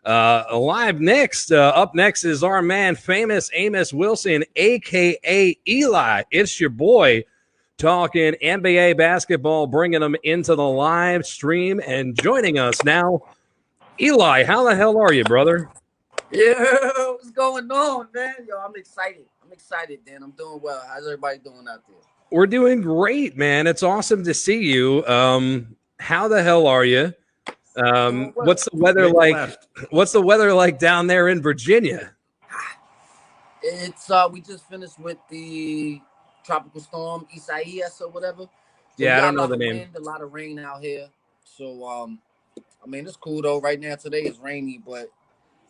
Live next, up next is our man, famous Amos Wilson, a.k.a. Eli. It's your boy talking NBA basketball, bringing them into the live stream and joining us now. Eli, how the hell are you, brother? Yeah, what's going on, man? Yo, I'm excited. Dan. I'm doing well. How's everybody doing out there? We're doing great, man. It's awesome to see you. How the hell are you? What's the weather like? What's the weather like down there in Virginia? It's we just finished with the tropical storm Isaias or whatever. So yeah, I don't know the name. Wind, a lot of rain out here. So I mean, it's cool though. Right now, today is rainy, but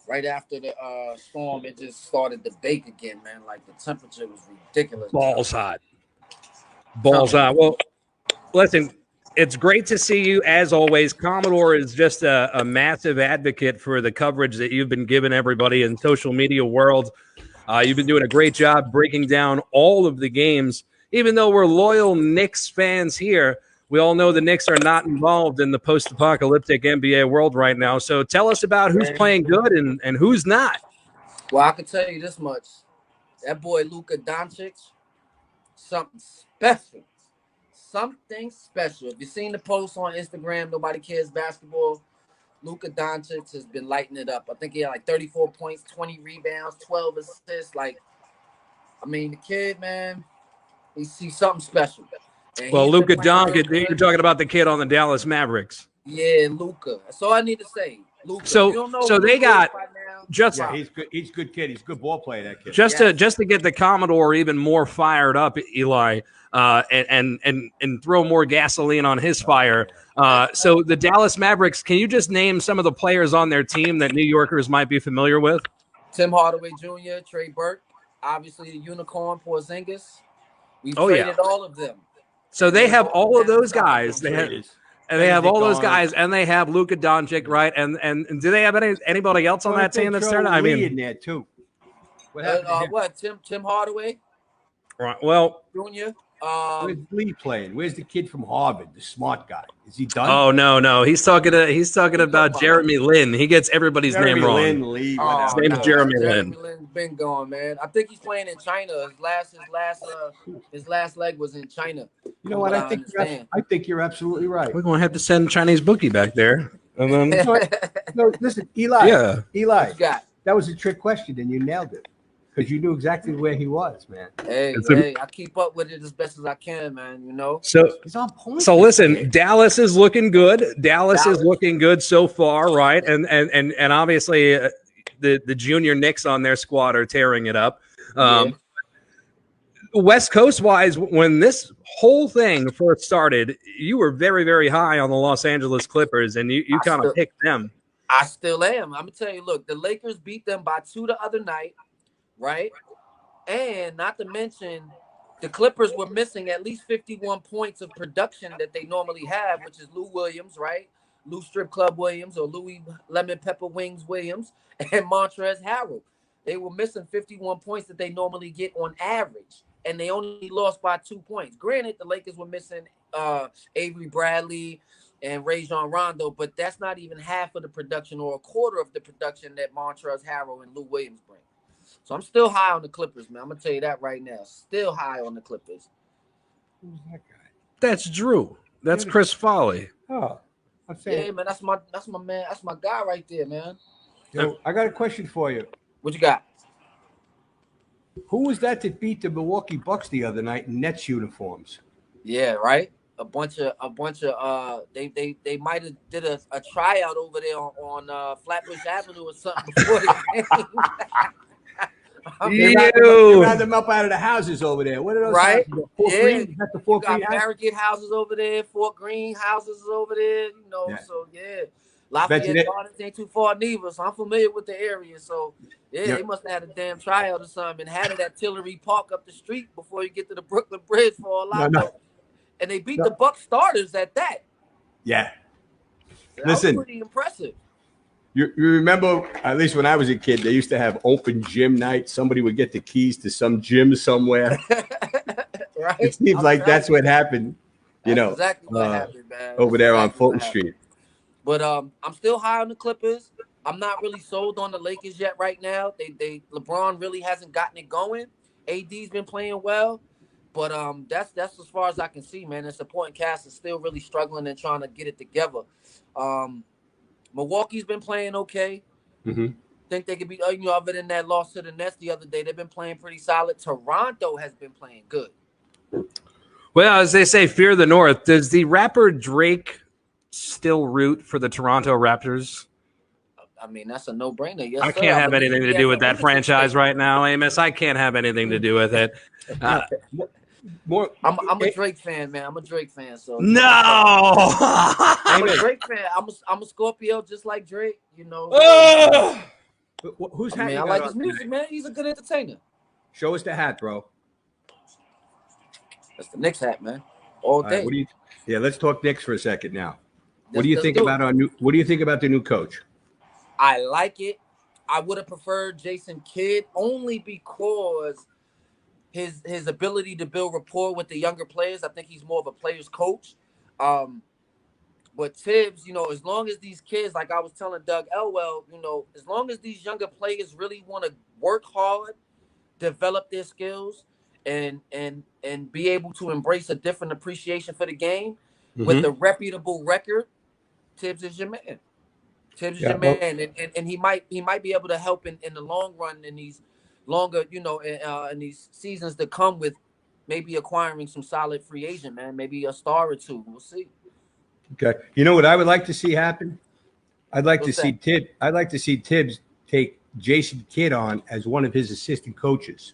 right after the storm, it just started to bake again, man. Like the temperature was ridiculous. Balls hot. Well, listen. It's great to see you, as always. Commodore is just a massive advocate for the coverage that you've been giving everybody in social media world. You've been doing a great job breaking down all of the games. Even though we're loyal Knicks fans here, we all know the Knicks are not involved in the post-apocalyptic NBA world right now. So tell us about who's playing good and who's not. Well, I can tell you this much. That boy Luka Doncic, something special. Something special. If you've seen the posts on Instagram, Nobody Cares Basketball, Luka Doncic has been lighting it up. I think he had like 34 points, 20 rebounds, 12 assists. Like, I mean, the kid, man, he sees something special. And well, Luka Doncic, you're talking about the kid on the Dallas Mavericks. Yeah, Luka. That's all I need to say. Luka. So they got just he's good. He's a good kid. He's a good ball player. That kid. Just to get the Commodore even more fired up, Eli, and throw more gasoline on his fire. So the Dallas Mavericks. Can you just name some of the players on their team that New Yorkers might be familiar with? Tim Hardaway Jr., Trey Burke, obviously the unicorn Porzingis. We traded all of them. So they have all of those guys. They have all those guys, and they have Luka Doncic, right? And do they have anybody else on that team that's turning? I mean, in there too. What? Tim Hardaway? Right. Well, Junior. Where's Lee playing? Where's the kid from Harvard, the smart guy? Is he done? Oh no. He's talking about Jeremy Lin. He gets everybody's name wrong. His name's Jeremy Lin. Jeremy Lin's been gone, man. I think he's playing in China. His last leg was in China. You know what? I think you're absolutely right. We're gonna have to send Chinese bookie back there. And then no, listen, Eli. Yeah. Eli. That was a trick question, and you nailed it. Because you knew exactly where he was, man. Hey, I keep up with it as best as I can, man. You know. So he's on point. So listen, Dallas is looking good. Dallas is looking good so far, right? And obviously the junior Knicks on their squad are tearing it up. West Coast wise, when this whole thing first started, you were very, very high on the Los Angeles Clippers, and you kind of picked them. I still am. I'm gonna tell you. Look, the Lakers beat them by 2 the other night. Right? And not to mention, the Clippers were missing at least 51 points of production that they normally have, which is Lou Williams, right? Lou Strip Club Williams or Louis Lemon Pepper Wings Williams and Montrezl Harrell. They were missing 51 points that they normally get on average, and they only lost by 2 points. Granted, the Lakers were missing Avery Bradley and Rajon Rondo, but that's not even half of the production or a quarter of the production that Montrezl Harrell and Lou Williams bring. So I'm still high on the Clippers, man. I'm gonna tell you that right now. Still high on the Clippers. Who's that guy? That's Drew. That's Chris Foley. Oh, yeah, man. That's my man. That's my guy right there, man. Yo, I got a question for you. What you got? Who was that beat the Milwaukee Bucks the other night in Nets uniforms? Yeah, right. A bunch of they might have did a tryout over there on Flatbush Avenue or something before the game. They ran them up out of the houses over there. What are those? Right? Fort Greene? That's the Fort Green house? Farragut houses over there. Fort Greene houses over there. You know, so Lafayette Gardens ain't too far neither. So I'm familiar with the area. So they must have had a damn tryout or something and had it at Tillery Park up the street before you get to the Brooklyn Bridge for a lot. And they beat the Bucks starters at that. Yeah. That was pretty impressive. You remember, at least when I was a kid, they used to have open gym nights. Somebody would get the keys to some gym somewhere. Right? It seems like that's what happened, exactly what happened, man. Over there on Fulton Street. But I'm still high on the Clippers. I'm not really sold on the Lakers yet right now. LeBron really hasn't gotten it going. AD's been playing well, but that's as far as I can see, man. The supporting cast is still really struggling and trying to get it together. Milwaukee's been playing okay. Mm-hmm. Think they could be, other than that loss to the Nets the other day, they've been playing pretty solid. Toronto has been playing good. Well, as they say, fear the North. Does the rapper Drake still root for the Toronto Raptors? I mean, that's a no-brainer. Yes, I can't have anything to do with that franchise right now, Amos. I can't have anything to do with it. I'm a Drake fan, man. I'm a Drake fan. So no, I'm a Drake fan. I'm a Scorpio, just like Drake. Who's hat? I like his music, man. He's a good entertainer. Show us the hat, bro. That's the Knicks hat, man. All day. Let's talk Knicks for a second now. What do you think about What do you think about the new coach? I like it. I would have preferred Jason Kidd only because his ability to build rapport with the younger players. I think he's more of a player's coach. But Tibbs, as long as these kids, like I was telling Doug Elwell, as long as these younger players really want to work hard, develop their skills, and be able to embrace a different appreciation for the game with a reputable record, Tibbs is your man. Tibbs is your man, and he might be able to help in the long run in these longer, in these seasons to come with maybe acquiring some solid free agent, man, maybe a star or two. We'll see. Okay, you know what I would like to see happen? I'd like to see Tibbs take Jason Kidd on as one of his assistant coaches.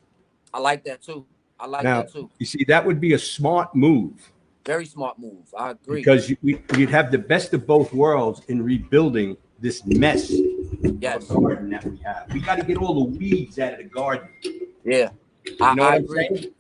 I like that too. That too. You see, that would be a smart move. Very smart move. I agree. Because you'd have the best of both worlds in rebuilding this mess of garden that we have. We got to get all the weeds out of the garden. Yeah, I agree.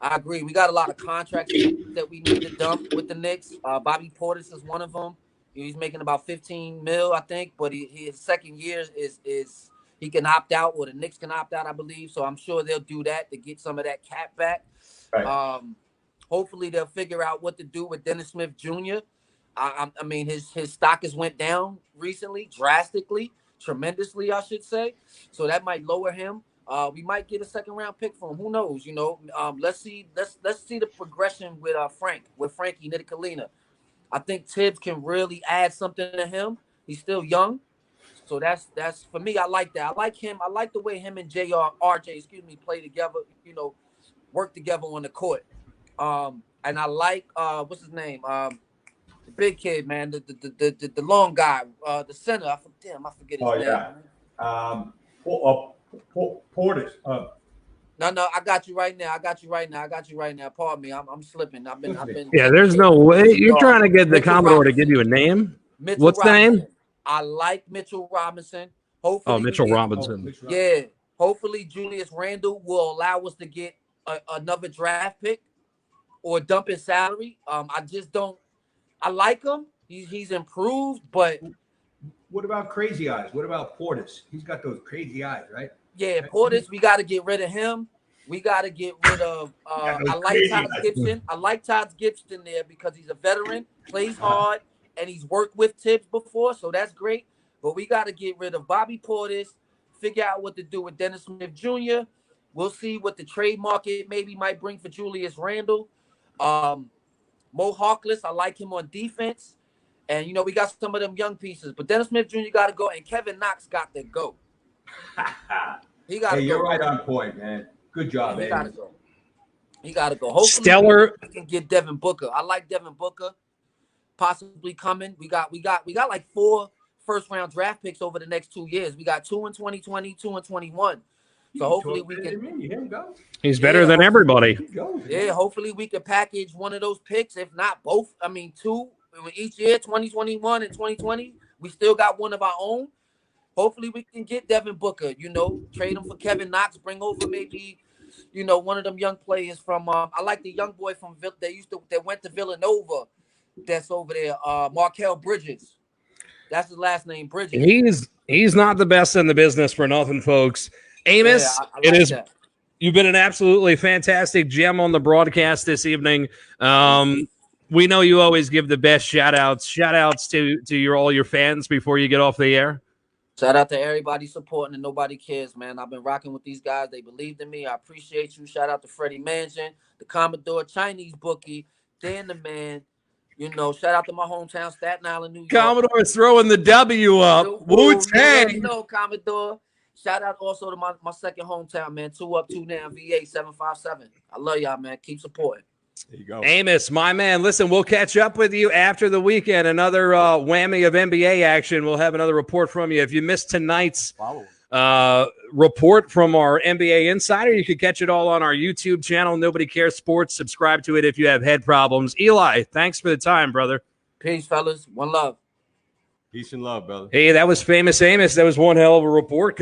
I agree. We got a lot of contracts that we need to dump with the Knicks. Bobby Portis is one of them. He's making about $15 million, I think, but his second year is he can opt out, or the Knicks can opt out, I believe. So I'm sure they'll do that to get some of that cap back. Right. Hopefully they'll figure out what to do with Dennis Smith Jr. I mean, his stock has went down recently, drastically, tremendously, I should say. So that might lower him. We might get a second-round pick for him. Who knows? Let's see the progression with Frankie Nicolina. I think Tibbs can really add something to him. He's still young, so that's for me. I like that. I like him. I like the way him and RJ, play together. Work together on the court. And I like what's his name? The big kid, man. The long guy, the center. I forget his name. Portis. No, I got you right now. Pardon me, I'm slipping. I've been. Yeah, there's no way you're trying to get the Commodore to give you a name. What's the name? I like Mitchell Robinson. Hopefully, Mitchell Robinson. Yeah. Hopefully, Julius Randle will allow us to get another draft pick or dump his salary. I just don't. I like him. He's improved, but. What about Crazy Eyes? What about Portis? He's got those crazy eyes, right? Yeah, Portis, we got to get rid of him. We got to get rid of I like Todd Gibson. I like Todd Gibson there because he's a veteran, plays hard, and he's worked with Tibbs before, so that's great. But we got to get rid of Bobby Portis, figure out what to do with Dennis Smith Jr. We'll see what the trade market maybe might bring for Julius Randle. Mo Harkless, I like him on defense. And, we got some of them young pieces. But Dennis Smith Jr. got to go, and Kevin Knox got to go. He got to go. You're right on point, man. Good job, He got to go. He got to go. Hopefully, Stellar. We can get Devin Booker. I like Devin Booker possibly coming. We got like 4 first-round draft picks over the next 2 years. We got 2 in 2020, 2 in 21. So hopefully we can. He's better than everybody. Yeah, hopefully we can package one of those picks, if not both. I mean, 2 each year, 2021 and 2020. We still got one of our own. Hopefully we can get Devin Booker, trade him for Kevin Knox, bring over maybe, one of them young players from I like the young boy from that went to Villanova that's over there, Markel Bridges. That's his last name, Bridges. He's not the best in the business for nothing, folks. Amos, I like that. You've been an absolutely fantastic gem on the broadcast this evening. We know you always give the best shout outs to all your fans before you get off the air. Shout out to everybody supporting and nobody cares, man. I've been rocking with these guys. They believed in me. I appreciate you. Shout out to Freddie Mangin, the Commodore, Chinese bookie, Dan the man. You know, shout out to my hometown, Staten Island, New York. Commodore throwing the W up. Wu-Tang. You know, Commodore. Shout out also to my second hometown, man. 2 up, 2 down, VA 757. I love y'all, man. Keep supporting. There you go. Amos, my man. Listen, we'll catch up with you after the weekend. Another whammy of NBA action. We'll have another report from you. If you missed tonight's report from our NBA Insider, you can catch it all on our YouTube channel, Nobody Cares Sports. Subscribe to it if you have head problems. Eli, thanks for the time, brother. Peace, fellas. One love. Peace and love, brother. Hey, that was Famous Amos. That was one hell of a report.